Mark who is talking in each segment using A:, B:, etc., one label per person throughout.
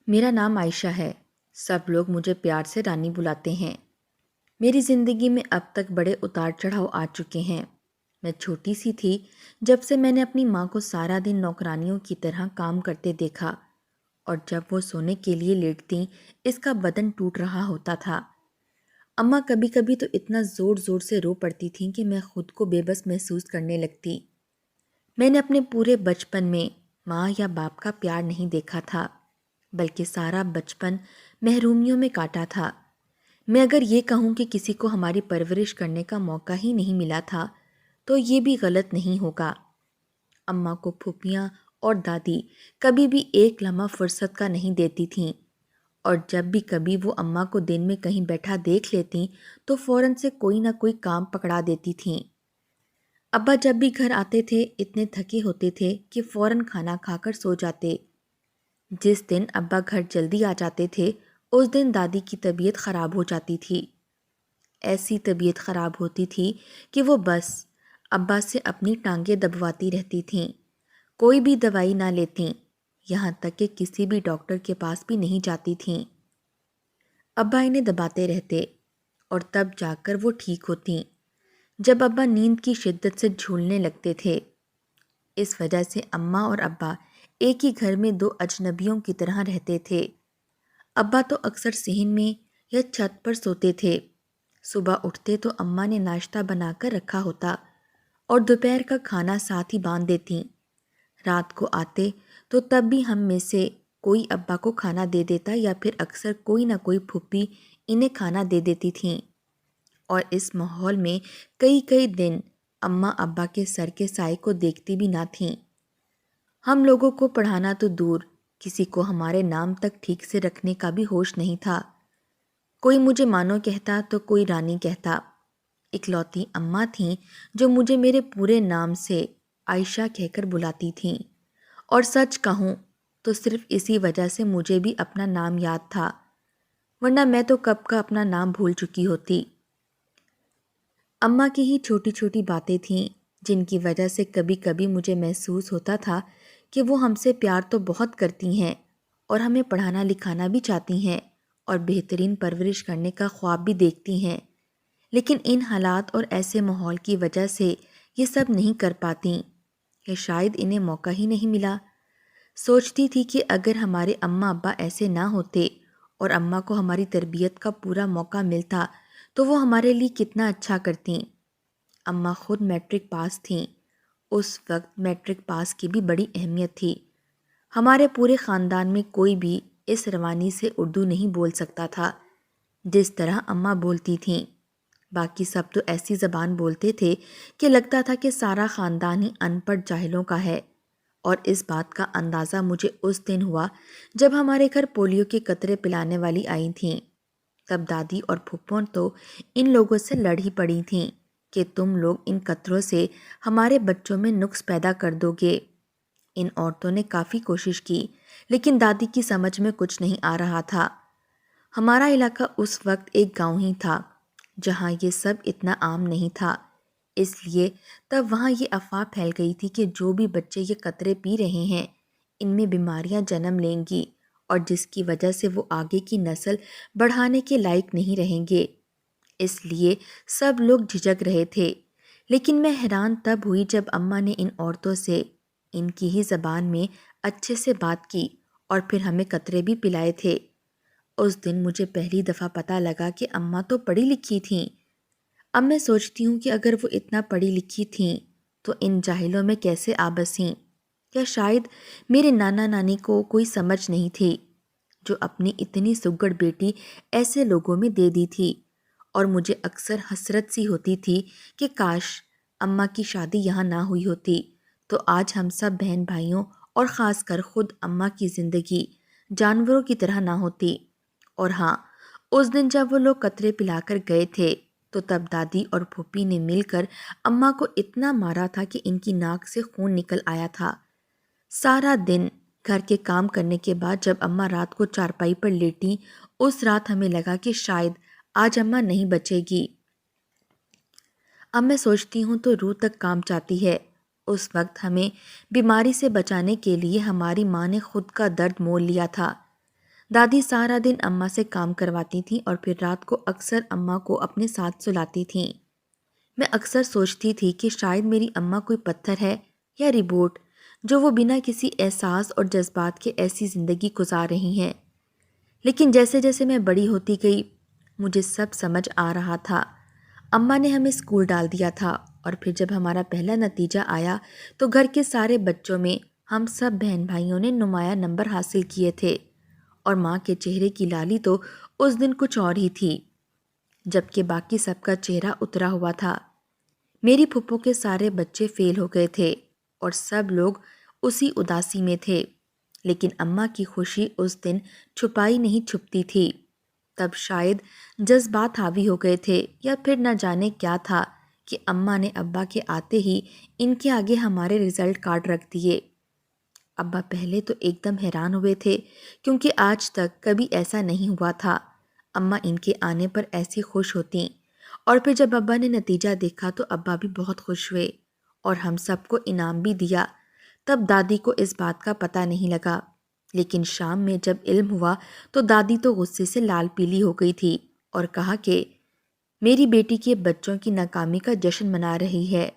A: میرا نام عائشہ ہے۔ سب لوگ مجھے پیار سے رانی بلاتے ہیں۔ میری زندگی میں اب تک بڑے اتار چڑھاؤ آ چکے ہیں۔ میں چھوٹی سی تھی جب سے میں نے اپنی ماں کو سارا دن نوکرانیوں کی طرح کام کرتے دیکھا، اور جب وہ سونے کے لیے لیٹتیں اس کا بدن ٹوٹ رہا ہوتا تھا۔ اماں کبھی کبھی تو اتنا زور زور سے رو پڑتی تھیں کہ میں خود کو بے بس محسوس کرنے لگتی۔ میں نے اپنے پورے بچپن میں ماں یا باپ کا پیار نہیں دیکھا تھا، بلکہ سارا بچپن محرومیوں میں کاٹا تھا۔ میں اگر یہ کہوں کہ کسی کو ہماری پرورش کرنے کا موقع ہی نہیں ملا تھا تو یہ بھی غلط نہیں ہوگا۔ اماں کو پھوپھیاں اور دادی کبھی بھی ایک لمحہ فرصت کا نہیں دیتی تھیں، اور جب بھی کبھی وہ اماں کو دن میں کہیں بیٹھا دیکھ لیتیں تو فوراً سے کوئی نہ کوئی کام پکڑا دیتی تھیں۔ ابا جب بھی گھر آتے تھے اتنے تھکے ہوتے تھے کہ فوراً کھانا کھا کر سو جاتے۔ جس دن ابا گھر جلدی آ جاتے تھے اس دن دادی کی طبیعت خراب ہو جاتی تھی۔ ایسی طبیعت خراب ہوتی تھی کہ وہ بس ابا سے اپنی ٹانگیں دبواتی رہتی تھیں، کوئی بھی دوائی نہ لیتیں، یہاں تک کہ کسی بھی ڈاکٹر کے پاس بھی نہیں جاتی تھیں۔ ابا انہیں دباتے رہتے اور تب جا کر وہ ٹھیک ہوتیں۔ جب ابا نیند کی شدت سے جھولنے لگتے تھے، اس وجہ سے اماں اور ابا ایک ہی گھر میں دو اجنبیوں کی طرح رہتے تھے۔ ابا تو اکثر صحن میں یا چھت پر سوتے تھے۔ صبح اٹھتے تو اماں نے ناشتہ بنا کر رکھا ہوتا اور دوپہر کا کھانا ساتھ ہی باندھ دیتیں۔ رات کو آتے تو تب بھی ہم میں سے کوئی ابا کو کھانا دے دیتا یا پھر اکثر کوئی نہ کوئی پھوپھی انہیں کھانا دے دیتی تھیں، اور اس ماحول میں کئی کئی دن اماں ابا کے سر کے سائے کو دیکھتی بھی نہ تھیں۔ ہم لوگوں کو پڑھانا تو دور، کسی کو ہمارے نام تک ٹھیک سے رکھنے کا بھی ہوش نہیں تھا۔ کوئی مجھے مانو کہتا تو کوئی رانی کہتا۔ اکلوتی اماں تھیں جو مجھے میرے پورے نام سے عائشہ کہہ کر بلاتی تھیں، اور سچ کہوں تو صرف اسی وجہ سے مجھے بھی اپنا نام یاد تھا، ورنہ میں تو کب کا اپنا نام بھول چکی ہوتی۔ اماں کی ہی چھوٹی چھوٹی باتیں تھیں جن کی وجہ سے کبھی کبھی مجھے محسوس ہوتا تھا کہ وہ ہم سے پیار تو بہت کرتی ہیں اور ہمیں پڑھانا لکھانا بھی چاہتی ہیں اور بہترین پرورش کرنے کا خواب بھی دیکھتی ہیں، لیکن ان حالات اور ایسے ماحول کی وجہ سے یہ سب نہیں کر پاتیں، یا شاید انہیں موقع ہی نہیں ملا۔ سوچتی تھی کہ اگر ہمارے اماں ابا ایسے نہ ہوتے اور اماں کو ہماری تربیت کا پورا موقع ملتا تو وہ ہمارے لیے کتنا اچھا کرتیں۔ اماں خود میٹرک پاس تھیں۔ اس وقت میٹرک پاس کی بھی بڑی اہمیت تھی۔ ہمارے پورے خاندان میں کوئی بھی اس روانی سے اردو نہیں بول سکتا تھا جس طرح اماں بولتی تھیں۔ باقی سب تو ایسی زبان بولتے تھے کہ لگتا تھا کہ سارا خاندان ہی ان پڑھ جاہلوں کا ہے، اور اس بات کا اندازہ مجھے اس دن ہوا جب ہمارے گھر پولیو کے قطرے پلانے والی آئی تھیں۔ تب دادی اور پھپھو تو ان لوگوں سے لڑ ہی پڑی تھیں کہ تم لوگ ان قطروں سے ہمارے بچوں میں نقص پیدا کر دو گے۔ ان عورتوں نے کافی کوشش کی لیکن دادی کی سمجھ میں کچھ نہیں آ رہا تھا۔ ہمارا علاقہ اس وقت ایک گاؤں ہی تھا جہاں یہ سب اتنا عام نہیں تھا، اس لیے تب وہاں یہ افواہ پھیل گئی تھی کہ جو بھی بچے یہ قطرے پی رہے ہیں ان میں بیماریاں جنم لیں گی، اور جس کی وجہ سے وہ آگے کی نسل بڑھانے کے لائق نہیں رہیں گے۔ اس لیے سب لوگ جھجک رہے تھے، لیکن میں حیران تب ہوئی جب اماں نے ان عورتوں سے ان کی ہی زبان میں اچھے سے بات کی اور پھر ہمیں قطرے بھی پلائے تھے۔ اس دن مجھے پہلی دفعہ پتہ لگا کہ اماں تو پڑھی لکھی تھیں۔ اب میں سوچتی ہوں کہ اگر وہ اتنا پڑھی لکھی تھیں تو ان جاہلوں میں کیسے آ بسیں، یا شاید میرے نانا نانی کو کوئی سمجھ نہیں تھی جو اپنی اتنی سگڑ بیٹی ایسے لوگوں میں دے دی تھی، اور مجھے اکثر حسرت سی ہوتی تھی کہ کاش اماں کی شادی یہاں نہ ہوئی ہوتی تو آج ہم سب بہن بھائیوں اور خاص کر خود اماں کی زندگی جانوروں کی طرح نہ ہوتی۔ اور ہاں، اس دن جب وہ لوگ قطرے پلا کر گئے تھے تو تب دادی اور پھوپھی نے مل کر اماں کو اتنا مارا تھا کہ ان کی ناک سے خون نکل آیا تھا۔ سارا دن گھر کے کام کرنے کے بعد جب اماں رات کو چارپائی پر لیٹی، اس رات ہمیں لگا کہ شاید آج اماں نہیں بچے گی۔ اب میں سوچتی ہوں تو روح تک کام چاہتی ہے۔ اس وقت ہمیں بیماری سے بچانے کے لیے ہماری ماں نے خود کا درد مول لیا تھا۔ دادی سارا دن اماں سے کام کرواتی تھیں اور پھر رات کو اکثر اماں کو اپنے ساتھ سلاتی تھیں۔ میں اکثر سوچتی تھی کہ شاید میری اماں کوئی پتھر ہے یا ریبوٹ جو وہ بنا کسی احساس اور جذبات کے ایسی زندگی گزار رہی ہیں۔ لیکن جیسے جیسے میں بڑی ہوتی گئی مجھے سب سمجھ آ رہا تھا۔ اماں نے ہمیں اسکول ڈال دیا تھا اور پھر جب ہمارا پہلا نتیجہ آیا تو گھر کے سارے بچوں میں ہم سب بہن بھائیوں نے نمایاں نمبر حاصل کیے تھے، اور ماں کے چہرے کی لالی تو اس دن کچھ اور ہی تھی، جبکہ باقی سب کا چہرہ اترا ہوا تھا۔ میری پھپھو کے سارے بچے فیل ہو گئے تھے اور سب لوگ اسی اداسی میں تھے، لیکن اماں کی خوشی اس دن چھپائی نہیں چھپتی تھی۔ تب شاید جذبات حاوی ہو گئے تھے یا پھر نہ جانے کیا تھا کہ اماں نے ابا کے آتے ہی ان کے آگے ہمارے رزلٹ کارڈ رکھ دیے۔ ابا پہلے تو ایک دم حیران ہوئے تھے کیونکہ آج تک کبھی ایسا نہیں ہوا تھا اماں ان کے آنے پر ایسی خوش ہوتیں، اور پھر جب ابا نے نتیجہ دیکھا تو ابا بھی بہت خوش ہوئے اور ہم سب کو انعام بھی دیا۔ تب دادی کو اس بات کا پتہ نہیں لگا، لیکن شام میں جب علم ہوا تو دادی تو غصے سے لال پیلی ہو گئی تھی اور کہا کہ میری بیٹی کے بچوں کی ناکامی کا جشن منا رہی ہے۔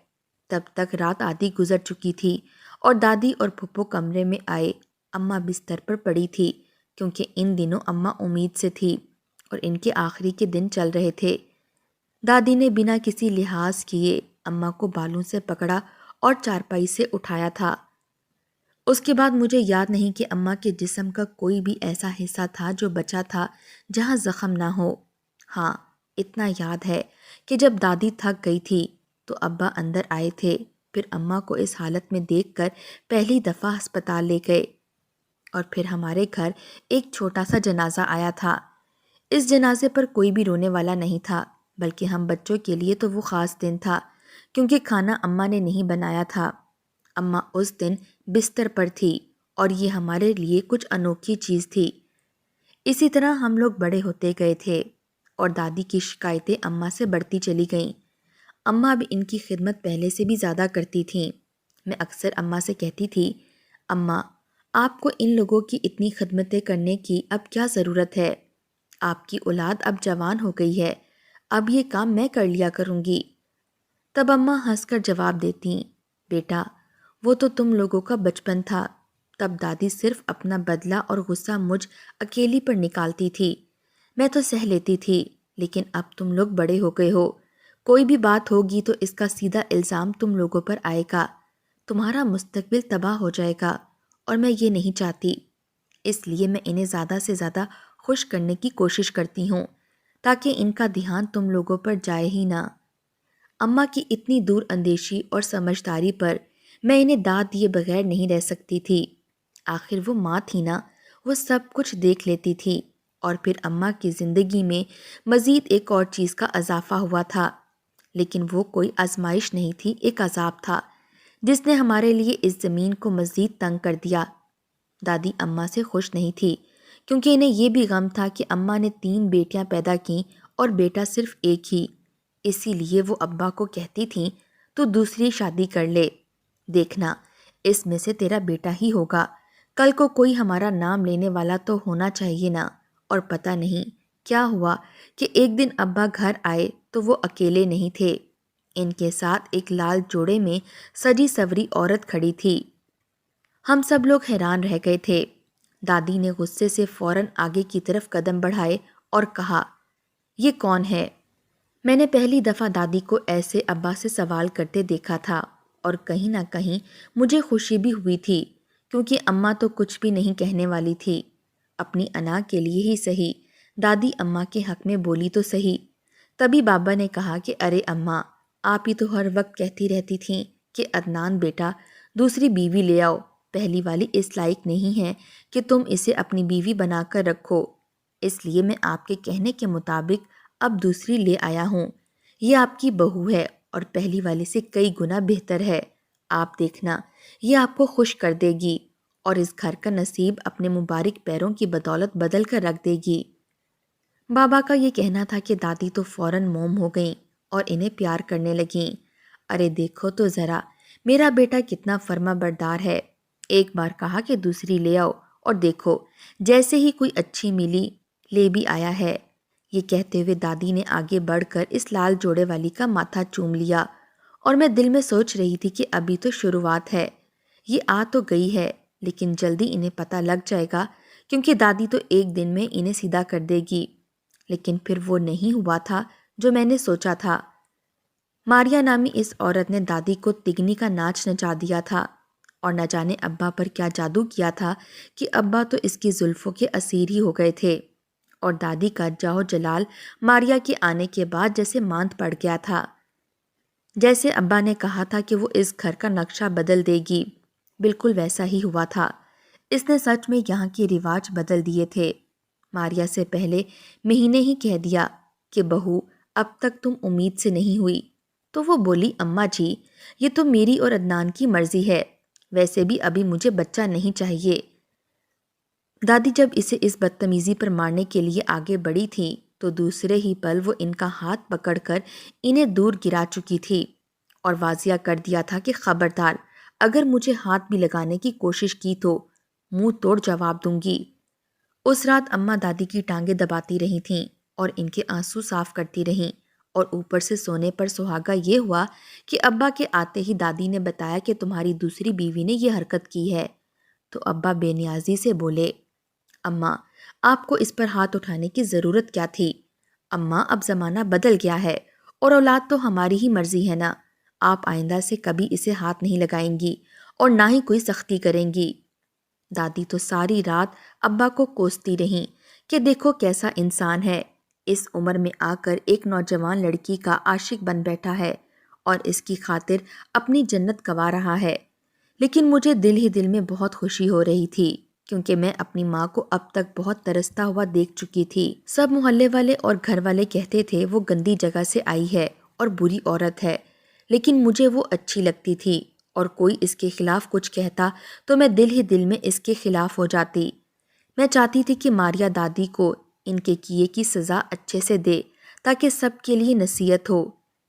A: تب تک رات آدھی گزر چکی تھی اور دادی اور پھپھو کمرے میں آئے۔ اماں بستر پر پڑی تھی کیونکہ ان دنوں اماں امید سے تھی اور ان کے آخری کے دن چل رہے تھے۔ دادی نے بنا کسی لحاظ کیے اماں کو بالوں سے پکڑا اور چارپائی سے اٹھایا تھا۔ اس کے بعد مجھے یاد نہیں کہ اماں کے جسم کا کوئی بھی ایسا حصہ تھا جو بچا تھا جہاں زخم نہ ہو۔ ہاں، اتنا یاد ہے کہ جب دادی تھک گئی تھی تو ابا اندر آئے تھے، پھر اماں کو اس حالت میں دیکھ کر پہلی دفعہ ہسپتال لے گئے، اور پھر ہمارے گھر ایک چھوٹا سا جنازہ آیا تھا۔ اس جنازے پر کوئی بھی رونے والا نہیں تھا، بلکہ ہم بچوں کے لیے تو وہ خاص دن تھا کیونکہ کھانا اماں نے نہیں بنایا تھا۔ اماں اس دن بستر پر تھی اور یہ ہمارے لیے کچھ انوکھی چیز تھی۔ اسی طرح ہم لوگ بڑے ہوتے گئے تھے اور دادی کی شکایتیں اماں سے بڑھتی چلی گئیں۔ اماں اب ان کی خدمت پہلے سے بھی زیادہ کرتی تھیں۔ میں اکثر اماں سے کہتی تھی، اماں آپ کو ان لوگوں کی اتنی خدمتیں کرنے کی اب کیا ضرورت ہے؟ آپ کی اولاد اب جوان ہو گئی ہے، اب یہ کام میں کر لیا کروں گی۔ تب اماں ہنس کر جواب دیتی، بیٹا وہ تو تم لوگوں کا بچپن تھا۔ تب دادی صرف اپنا بدلہ اور غصہ مجھ اکیلی پر نکالتی تھی۔ میں تو سہ لیتی تھی، لیکن اب تم لوگ بڑے ہو گئے ہو، کوئی بھی بات ہوگی تو اس کا سیدھا الزام تم لوگوں پر آئے گا، تمہارا مستقبل تباہ ہو جائے گا، اور میں یہ نہیں چاہتی۔ اس لیے میں انہیں زیادہ سے زیادہ خوش کرنے کی کوشش کرتی ہوں تاکہ ان کا دھیان تم لوگوں پر جائے ہی نہ۔ اماں کی اتنی دور اندیشی اور سمجھداری پر میں انہیں داد دیے بغیر نہیں رہ سکتی تھی۔ آخر وہ ماں تھی نا، وہ سب کچھ دیکھ لیتی تھی۔ اور پھر اماں کی زندگی میں مزید ایک اور چیز کا اضافہ ہوا تھا، لیکن وہ کوئی آزمائش نہیں تھی، ایک عذاب تھا جس نے ہمارے لیے اس زمین کو مزید تنگ کر دیا۔ دادی اماں سے خوش نہیں تھی کیونکہ انہیں یہ بھی غم تھا کہ اماں نے 3 بیٹیاں پیدا کیں اور بیٹا صرف ایک ہی۔ اسی لیے وہ ابا کو کہتی تھیں، تو دوسری شادی کر لے، دیکھنا اس میں سے تیرا بیٹا ہی ہوگا، کل کو کوئی ہمارا نام لینے والا تو ہونا چاہیے نا۔ اور پتہ نہیں کیا ہوا کہ ایک دن ابا گھر آئے تو وہ اکیلے نہیں تھے، ان کے ساتھ ایک لال جوڑے میں سجی سوری عورت کھڑی تھی۔ ہم سب لوگ حیران رہ گئے تھے۔ دادی نے غصے سے فوراً آگے کی طرف قدم بڑھائے اور کہا، یہ کون ہے؟ میں نے پہلی دفعہ دادی کو ایسے ابا سے سوال کرتے دیکھا تھا، اور کہیں نہ کہیں مجھے خوشی بھی ہوئی تھی کیونکہ اماں تو کچھ بھی نہیں کہنے والی تھی۔ اپنی انا کے لیے ہی صحیح، دادی اماں کے حق میں بولی تو صحیح۔ تبھی بابا نے کہا کہ ارے اماں، آپ ہی تو ہر وقت کہتی رہتی تھیں کہ عدنان بیٹا دوسری بیوی لے آؤ، پہلی والی اس لائق نہیں ہے کہ تم اسے اپنی بیوی بنا کر رکھو، اس لیے میں آپ کے کہنے کے مطابق اب دوسری لے آیا ہوں۔ یہ آپ کی بہو ہے اور پہلی والی سے کئی گنا بہتر ہے، آپ دیکھنا یہ آپ کو خوش کر دے گی اور اس گھر کا نصیب اپنے مبارک پیروں کی بدولت بدل کر رکھ دے گی۔ بابا کا یہ کہنا تھا کہ دادی تو فوراً موم ہو گئیں اور انہیں پیار کرنے لگیں۔ ارے دیکھو تو ذرا، میرا بیٹا کتنا فرما بردار ہے، ایک بار کہا کہ دوسری لے آؤ اور دیکھو جیسے ہی کوئی اچھی ملی لے بھی آیا ہے۔ یہ کہتے ہوئے دادی نے آگے بڑھ کر اس لال جوڑے والی کا ماتھا چوم لیا، اور میں دل میں سوچ رہی تھی کہ ابھی تو شروعات ہے، یہ آ تو گئی ہے لیکن جلدی انہیں پتہ لگ جائے گا، کیونکہ دادی تو ایک دن میں انہیں سیدھا کر دے گی۔ لیکن پھر وہ نہیں ہوا تھا جو میں نے سوچا تھا۔ ماریا نامی اس عورت نے دادی کو تگنی کا ناچ نچا دیا تھا، اور نہ جانے ابا پر کیا جادو کیا تھا کہ ابا تو اس کی زلفوں کے اسیر ہی ہو گئے تھے، اور دادی کا جاہ جلال ماریا کے آنے کے بعد جیسے ماند پڑ گیا تھا۔ جیسے ابا نے کہا تھا کہ وہ اس گھر کا نقشہ بدل دے گی، بالکل ویسا ہی ہوا تھا۔ اس نے سچ میں یہاں کے رواج بدل دیے تھے۔ ماریا سے پہلے مہینے ہی کہہ دیا کہ بہو اب تک تم امید سے نہیں ہوئی، تو وہ بولی اماں جی یہ تو میری اور عدنان کی مرضی ہے، ویسے بھی ابھی مجھے بچہ نہیں چاہیے۔ دادی جب اسے اس بدتمیزی پر مارنے کے لیے آگے بڑھی تھی تو دوسرے ہی پل وہ ان کا ہاتھ پکڑ کر انہیں دور گرا چکی تھی، اور واضح کر دیا تھا کہ خبردار اگر مجھے ہاتھ بھی لگانے کی کوشش کی تو منہ توڑ جواب دوں گی۔ اس رات اماں دادی کی ٹانگیں دباتی رہی تھیں اور ان کے آنسو صاف کرتی رہیں، اور اوپر سے سونے پر سہاگا یہ ہوا کہ ابا کے آتے ہی دادی نے بتایا کہ تمہاری دوسری بیوی نے یہ حرکت کی ہے، تو ابا بے نیازی سے بولے اماں آپ کو اس پر ہاتھ اٹھانے کی ضرورت کیا تھی؟ اماں اب زمانہ بدل گیا ہے اور اولاد تو ہماری ہی مرضی ہے نا، آپ آئندہ سے کبھی اسے ہاتھ نہیں لگائیں گی اور نہ ہی کوئی سختی کریں گی۔ دادی تو ساری رات ابا کو کوستی رہیں کہ دیکھو کیسا انسان ہے، اس عمر میں آ کر ایک نوجوان لڑکی کا عاشق بن بیٹھا ہے اور اس کی خاطر اپنی جنت گنوا رہا ہے۔ لیکن مجھے دل ہی دل میں بہت خوشی ہو رہی تھی، کیونکہ میں اپنی ماں کو اب تک بہت ترستا ہوا دیکھ چکی تھی۔ سب محلے والے اور گھر والے کہتے تھے وہ گندی جگہ سے آئی ہے اور بری عورت ہے، لیکن مجھے وہ اچھی لگتی تھی، اور کوئی اس کے خلاف کچھ کہتا تو میں دل ہی دل میں اس کے خلاف ہو جاتی۔ میں چاہتی تھی کہ ماریا دادی کو ان کے کیے کی سزا اچھے سے دے تاکہ سب کے لیے نصیحت ہو،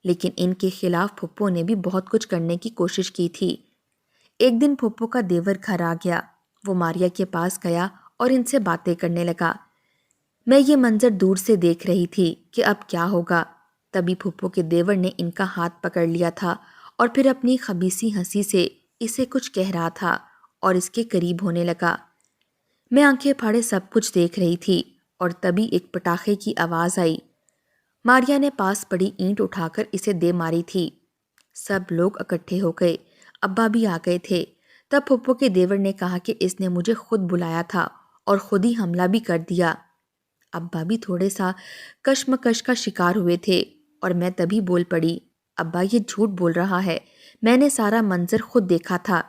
A: لیکن ان کے خلاف پھپھو نے بھی بہت کچھ کرنے کی کوشش کی تھی۔ ایک دن پھپھو کا دیور گھر آ گیا، وہ ماریا کے پاس گیا اور ان سے باتیں کرنے لگا۔ میں یہ منظر دور سے دیکھ رہی تھی کہ اب کیا ہوگا، تبھی پھپھو کے دیور نے ان کا ہاتھ پکڑ لیا تھا اور پھر اپنی خبیثی ہنسی سے اسے کچھ کہہ رہا تھا اور اس کے قریب ہونے لگا۔ میں آنکھیں پھاڑے سب کچھ دیکھ رہی تھی اور تبھی ایک پٹاخے کی آواز آئی۔ ماریا نے پاس پڑی اینٹ اٹھا کر اسے دے ماری تھی۔ سب لوگ اکٹھے ہو گئے، ابا بھی آ گئے تھے۔ تب پھپھو کے دیور نے کہا کہ اس نے مجھے خود بلایا تھا اور خود ہی حملہ بھی کر دیا۔ ابا بھی تھوڑے سا کشمکش کا شکار ہوئے تھے اور میں تبھی بول پڑی، ابا یہ جھوٹ بول رہا ہے، میں نے سارا منظر خود دیکھا تھا،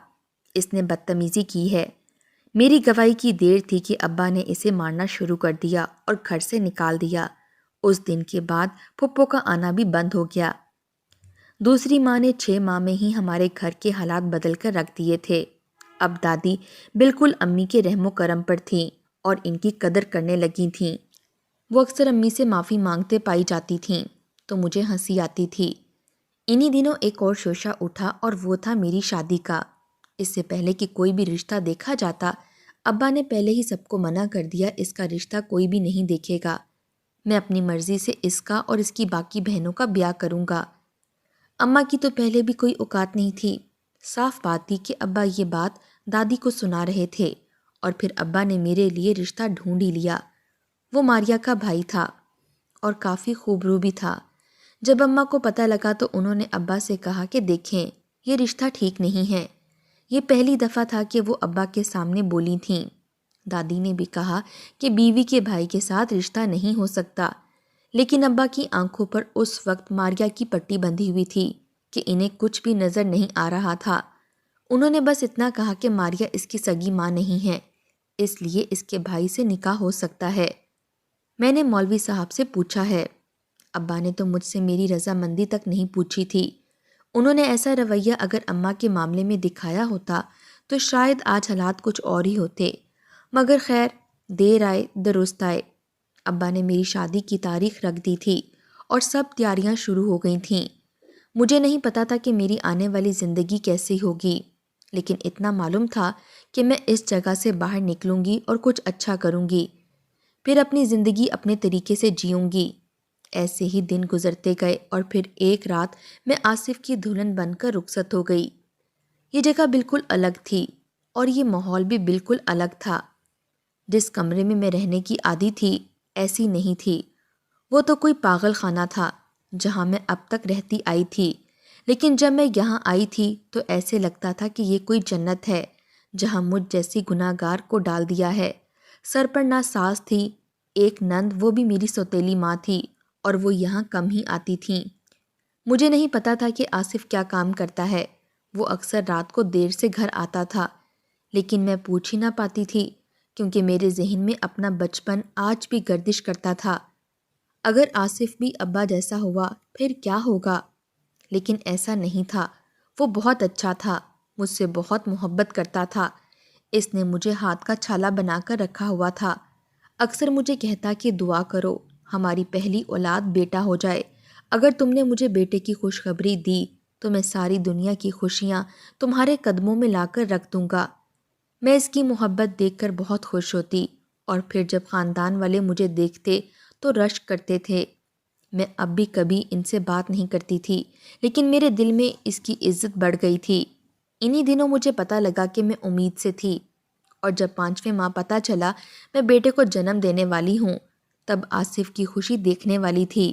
A: اس نے بدتمیزی کی ہے۔ میری گواہی کی دیر تھی کہ ابا نے اسے مارنا شروع کر دیا اور گھر سے نکال دیا۔ اس دن کے بعد پھپھو کا آنا بھی بند ہو گیا۔ دوسری ماں نے 6 ماہ میں ہی ہمارے گھر کے حالات بدل کر رکھ دیے تھے۔ اب دادی بالکل امی کے رحم و کرم پر تھیں اور ان کی قدر کرنے لگی تھیں۔ وہ اکثر امی سے معافی مانگتے پائی جاتی تھیں تو مجھے ہنسی آتی تھی۔ انہی دنوں ایک اور شوشہ اٹھا اور وہ تھا میری شادی کا۔ اس سے پہلے کہ کوئی بھی رشتہ دیکھا جاتا، ابا نے پہلے ہی سب کو منع کر دیا اس کا رشتہ کوئی بھی نہیں دیکھے گا، میں اپنی مرضی سے اس کا اور اس کی باقی بہنوں کا بیاہ کروں گا۔ اماں کی تو پہلے بھی کوئی اوقات نہیں تھی۔ صاف بات تھی کہ ابا یہ بات دادی کو سنا رہے تھے، اور پھر ابا نے میرے لیے رشتہ ڈھونڈ ہی لیا۔ وہ ماریا کا بھائی تھا اور کافی خوبرو بھی تھا۔ جب اماں کو پتہ لگا تو انہوں نے ابا سے کہا کہ دیکھیں یہ رشتہ ٹھیک نہیں ہے۔ یہ پہلی دفعہ تھا کہ وہ ابا کے سامنے بولی تھیں۔ دادی نے بھی کہا کہ بیوی کے بھائی کے ساتھ رشتہ نہیں ہو سکتا، لیکن ابا کی آنکھوں پر اس وقت ماریا کی پٹی بندھی ہوئی تھی کہ انہیں کچھ بھی نظر نہیں آ رہا تھا۔ انہوں نے بس اتنا کہا کہ ماریا اس کی سگی ماں نہیں ہے، اس لیے اس کے بھائی سے نکاح ہو سکتا ہے۔ میں نے مولوی صاحب سے پوچھا ہے، ابا نے تو مجھ سے میری رضامندی تک نہیں پوچھی تھی۔ انہوں نے ایسا رویہ اگر اماں کے معاملے میں دکھایا ہوتا تو شاید آج حالات کچھ اور ہی ہوتے، مگر خیر دیر آئے درست آئے۔ ابا نے میری شادی کی تاریخ رکھ دی تھی اور سب تیاریاں شروع ہو گئی تھیں۔ مجھے نہیں پتا تھا کہ میری آنے والی زندگی کیسی ہوگی، لیکن اتنا معلوم تھا کہ میں اس جگہ سے باہر نکلوں گی اور کچھ اچھا کروں گی، پھر اپنی زندگی اپنے طریقے سے جیوں گی۔ ایسے ہی دن گزرتے گئے اور پھر ایک رات میں آصف کی دلہن بن کر رخصت ہو گئی۔ یہ جگہ بالکل الگ تھی اور یہ ماحول بھی بالکل الگ تھا۔ جس کمرے میں میں رہنے کی عادی تھی ایسی نہیں تھی، وہ تو کوئی پاگل خانہ تھا جہاں میں اب تک رہتی آئی تھی، لیکن جب میں یہاں آئی تھی تو ایسے لگتا تھا کہ یہ کوئی جنت ہے جہاں مجھ جیسی گناہ گار کو ڈال دیا ہے۔ سر پر نہ ساس تھی، ایک نند وہ بھی میری سوتیلی ماں تھی اور وہ یہاں کم ہی آتی تھیں۔ مجھے نہیں پتا تھا کہ آصف کیا کام کرتا ہے، وہ اکثر رات کو دیر سے گھر آتا تھا، لیکن میں پوچھ ہی نہ پاتی تھی کیونکہ میرے ذہن میں اپنا بچپن آج بھی گردش کرتا تھا۔ اگر آصف بھی ابا جیسا ہوا پھر کیا ہوگا؟ لیکن ایسا نہیں تھا، وہ بہت اچھا تھا، مجھ سے بہت محبت کرتا تھا۔ اس نے مجھے ہاتھ کا چھالا بنا کر رکھا ہوا تھا۔ اکثر مجھے کہتا کہ دعا کرو ہماری پہلی اولاد بیٹا ہو جائے، اگر تم نے مجھے بیٹے کی خوشخبری دی تو میں ساری دنیا کی خوشیاں تمہارے قدموں میں لا کر رکھ دوں گا۔ میں اس کی محبت دیکھ کر بہت خوش ہوتی اور پھر جب خاندان والے مجھے دیکھتے تو رشک کرتے تھے۔ میں اب بھی کبھی ان سے بات نہیں کرتی تھی، لیکن میرے دل میں اس کی عزت بڑھ گئی تھی۔ انہی دنوں مجھے پتہ لگا کہ میں امید سے تھی، اور جب 5ویں ماہ پتہ چلا میں بیٹے کو جنم دینے والی ہوں تب آصف کی خوشی دیکھنے والی تھی۔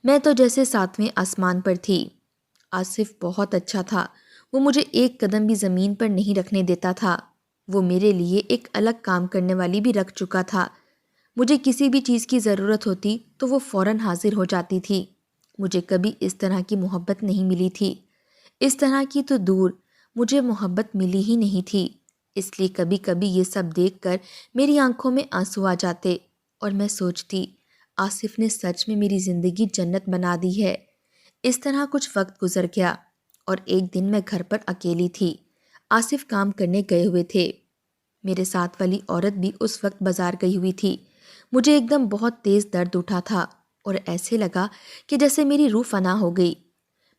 A: میں تو جیسے 7ویں آسمان پر تھی۔ آصف بہت اچھا تھا، وہ مجھے ایک قدم بھی زمین پر نہیں رکھنے دیتا تھا۔ وہ میرے لیے ایک الگ کام کرنے والی بھی رکھ چکا تھا۔ مجھے کسی بھی چیز کی ضرورت ہوتی تو وہ فوراً حاضر ہو جاتی تھی۔ مجھے کبھی اس طرح کی محبت نہیں ملی تھی، اس طرح کی تو دور، مجھے محبت ملی ہی نہیں تھی۔ اس لیے کبھی کبھی یہ سب دیکھ کر میری آنکھوں میں آنسو آ جاتے اور میں سوچتی آصف نے سچ میں میری زندگی جنت بنا دی ہے۔ اس طرح کچھ وقت گزر گیا اور ایک دن میں گھر پر اکیلی تھی۔ آصف کام کرنے گئے ہوئے تھے۔ میرے ساتھ والی عورت بھی اس وقت بازار گئی ہوئی تھی۔ مجھے ایک دم بہت تیز درد اٹھا تھا اور ایسے لگا کہ جیسے میری روح فنا ہو گئی۔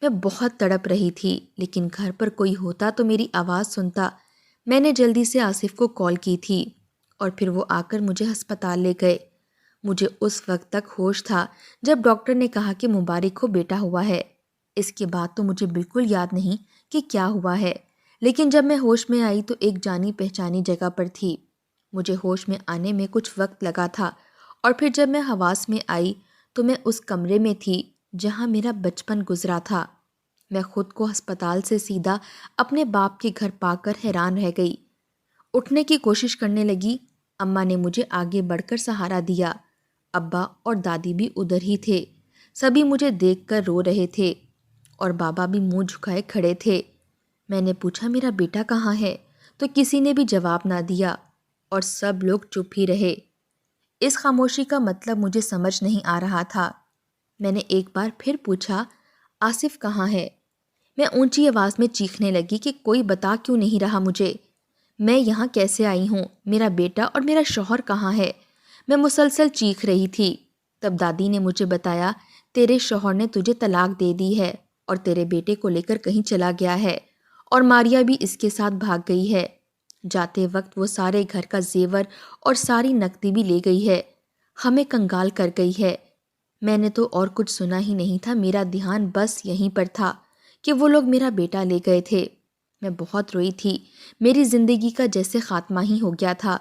A: میں بہت تڑپ رہی تھی، لیکن گھر پر کوئی ہوتا تو میری آواز سنتا۔ میں نے جلدی سے آصف کو کال کی تھی اور پھر وہ آ کر مجھے ہسپتال لے گئے۔ مجھے اس وقت تک ہوش تھا جب ڈاکٹر نے کہا کہ مبارک ہو بیٹا ہوا ہے۔ اس کے بعد تو مجھے بالکل یاد نہیں کہ کیا ہوا ہے، لیکن جب میں ہوش میں آئی تو ایک جانی پہچانی جگہ پر تھی۔ مجھے ہوش میں آنے میں کچھ وقت لگا تھا اور پھر جب میں حواس میں آئی تو میں اس کمرے میں تھی جہاں میرا بچپن گزرا تھا۔ میں خود کو ہسپتال سے سیدھا اپنے باپ کے گھر پا کر حیران رہ گئی۔ اٹھنے کی کوشش کرنے لگی، اماں نے مجھے آگے بڑھ کر سہارا دیا۔ ابا اور دادی بھی ادھر ہی تھے، سبھی مجھے دیکھ کر رو رہے تھے اور بابا بھی منہ جھکائے کھڑے تھے۔ میں نے پوچھا میرا بیٹا کہاں ہے تو کسی نے بھی جواب نہ دیا اور سب لوگ چپ ہی رہے۔ اس خاموشی کا مطلب مجھے سمجھ نہیں آ رہا تھا۔ میں نے ایک بار پھر پوچھا آصف کہاں ہے؟ میں اونچی آواز میں چیخنے لگی کہ کوئی بتا کیوں نہیں رہا مجھے، میں یہاں کیسے آئی ہوں، میرا بیٹا اور میرا شوہر کہاں ہے؟ میں مسلسل چیخ رہی تھی۔ تب دادی نے مجھے بتایا تیرے شوہر نے تجھے طلاق دے دی ہے اور تیرے بیٹے کو لے کر کہیں چلا گیا ہے اور ماریا بھی اس کے ساتھ بھاگ گئی ہے۔ جاتے وقت وہ سارے گھر کا زیور اور ساری نقدی بھی لے گئی ہے، ہمیں کنگال کر گئی ہے۔ میں نے تو اور کچھ سنا ہی نہیں تھا، میرا دھیان بس یہیں پر تھا کہ وہ لوگ میرا بیٹا لے گئے تھے۔ میں بہت روئی تھی، میری زندگی کا جیسے خاتمہ ہی ہو گیا تھا۔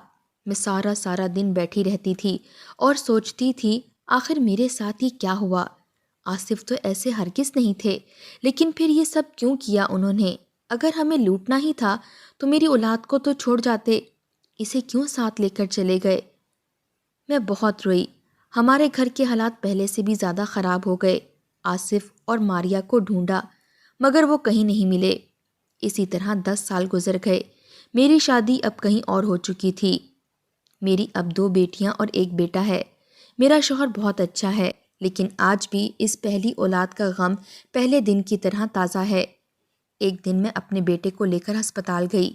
A: میں سارا دن بیٹھی رہتی تھی اور سوچتی تھی آخر میرے ساتھ ہی کیا ہوا؟ آصف تو ایسے ہرگز نہیں تھے، لیکن پھر یہ سب کیوں کیا انہوں نے؟ اگر ہمیں لوٹنا ہی تھا تو میری اولاد کو تو چھوڑ جاتے، اسے کیوں ساتھ لے کر چلے گئے؟ میں بہت روئی۔ ہمارے گھر کے حالات پہلے سے بھی زیادہ خراب ہو گئے۔ آصف اور ماریا کو ڈھونڈا مگر وہ کہیں نہیں ملے۔ اسی طرح 10 سال گزر گئے۔ میری شادی اب کہیں اور ہو چکی تھی۔ میری اب 2 بیٹیاں اور ایک بیٹا ہے۔ میرا شوہر بہت اچھا ہے، لیکن آج بھی اس پہلی اولاد کا غم پہلے دن کی طرح تازہ ہے۔ ایک دن میں اپنے بیٹے کو لے کر ہسپتال گئی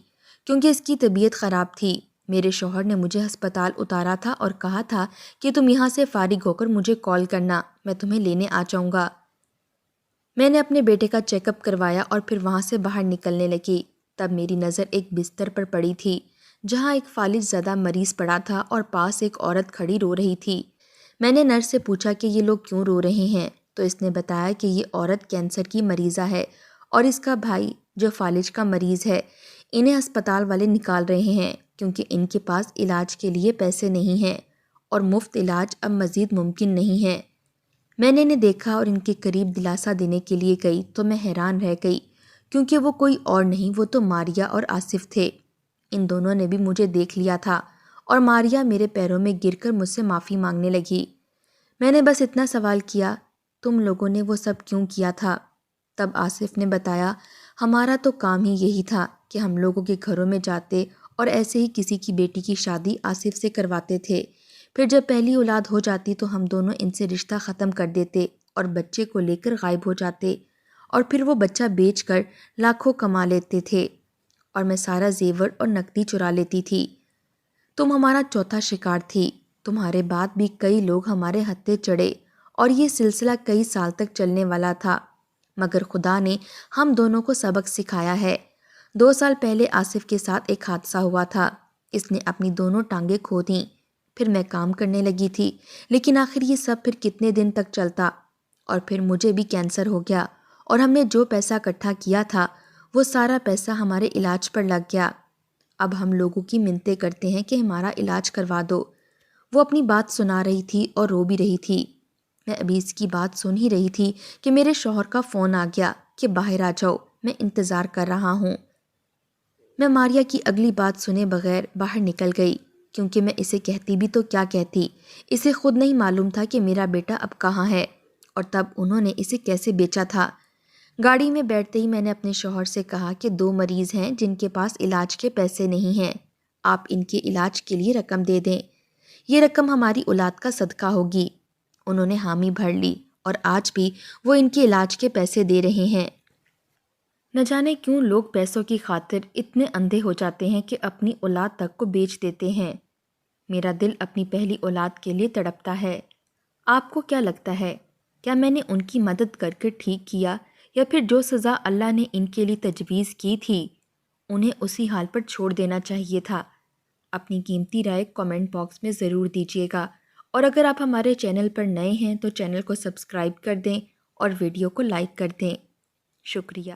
A: کیونکہ اس کی طبیعت خراب تھی۔ میرے شوہر نے مجھے ہسپتال اتارا تھا اور کہا تھا کہ تم یہاں سے فارغ ہو کر مجھے کال کرنا، میں تمہیں لینے آ جاؤں گا۔ میں نے اپنے بیٹے کا چیک اپ کروایا اور پھر وہاں سے باہر نکلنے لگی۔ تب میری نظر ایک بستر پر پڑی تھی جہاں ایک فالج زدہ مریض پڑا تھا اور پاس ایک عورت کھڑی رو رہی تھی۔ میں نے نرس سے پوچھا کہ یہ لوگ کیوں رو رہے ہیں، تو اس نے بتایا کہ یہ عورت کینسر کی مریضہ ہے اور اس کا بھائی جو فالج کا مریض ہے، انہیں ہسپتال والے نکال رہے ہیں کیونکہ ان کے پاس علاج کے لیے پیسے نہیں ہیں اور مفت علاج اب مزید ممکن نہیں ہے۔ میں نے انہیں دیکھا اور ان کے قریب دلاسا دینے کے لیے گئی تو میں حیران رہ گئی کیونکہ وہ کوئی اور نہیں، وہ تو ماریا اور آصف تھے۔ ان دونوں نے بھی مجھے دیکھ لیا تھا اور ماریا میرے پیروں میں گر کر مجھ سے معافی مانگنے لگی۔ میں نے بس اتنا سوال کیا، تم لوگوں نے وہ سب کیوں کیا تھا؟ تب آصف نے بتایا، ہمارا تو کام ہی یہی تھا کہ ہم لوگوں کے گھروں میں جاتے اور ایسے ہی کسی کی بیٹی کی شادی آصف سے کرواتے تھے۔ پھر جب پہلی اولاد ہو جاتی تو ہم دونوں ان سے رشتہ ختم کر دیتے اور بچے کو لے کر غائب ہو جاتے، اور پھر وہ بچہ بیچ کر لاکھوں کما لیتے تھے اور میں سارا زیور اور نقدی چرا لیتی تھی۔ تم ہمارا چوتھا شکار تھی۔ تمہارے بعد بھی کئی لوگ ہمارے ہتھے چڑھے اور یہ سلسلہ کئی سال تک چلنے والا تھا، مگر خدا نے ہم دونوں کو سبق سکھایا ہے۔ 2 سال پہلے آصف کے ساتھ ایک حادثہ ہوا تھا، اس نے اپنی دونوں ٹانگیں کھو دیں۔ پھر میں کام کرنے لگی تھی، لیکن آخر یہ سب پھر کتنے دن تک چلتا، اور پھر مجھے بھی کینسر ہو گیا اور ہم نے جو پیسہ اکٹھا کیا تھا وہ سارا پیسہ ہمارے علاج پر لگ گیا۔ اب ہم لوگوں کی منتیں کرتے ہیں کہ ہمارا علاج کروا دو۔ وہ اپنی بات سنا رہی تھی اور رو بھی رہی تھی۔ میں ابھی اس کی بات سن ہی رہی تھی کہ میرے شوہر کا فون آ گیا کہ باہر آ جاؤ، میں انتظار کر رہا ہوں۔ میں ماریا کی اگلی بات سنے بغیر باہر نکل گئی کیونکہ میں اسے کہتی بھی تو کیا کہتی، اسے خود نہیں معلوم تھا کہ میرا بیٹا اب کہاں ہے اور تب انہوں نے اسے کیسے بیچا تھا۔ گاڑی میں بیٹھتے ہی میں نے اپنے شوہر سے کہا کہ 2 مریض ہیں جن کے پاس علاج کے پیسے نہیں ہیں، آپ ان کے علاج کے لیے رقم دے دیں، یہ رقم ہماری اولاد کا صدقہ ہوگی۔ انہوں نے حامی بھر لی اور آج بھی وہ ان کے علاج کے پیسے دے رہے ہیں۔ نہ جانے کیوں لوگ پیسوں کی خاطر اتنے اندھے ہو جاتے ہیں کہ اپنی اولاد تک کو بیچ دیتے ہیں۔ میرا دل اپنی پہلی اولاد کے لیے تڑپتا ہے۔ آپ کو کیا لگتا ہے، کیا میں نے ان کی مدد کر کے ٹھیک کیا، یا پھر جو سزا اللہ نے ان کے لیے تجویز کی تھی انہیں اسی حال پر چھوڑ دینا چاہیے تھا؟ اپنی قیمتی رائے کامنٹ باکس میں ضرور دیجیے گا، اور اگر آپ ہمارے چینل پر نئے ہیں تو چینل کو سبسکرائب کر دیں اور ویڈیو کو لائک کر دیں۔ شکریہ۔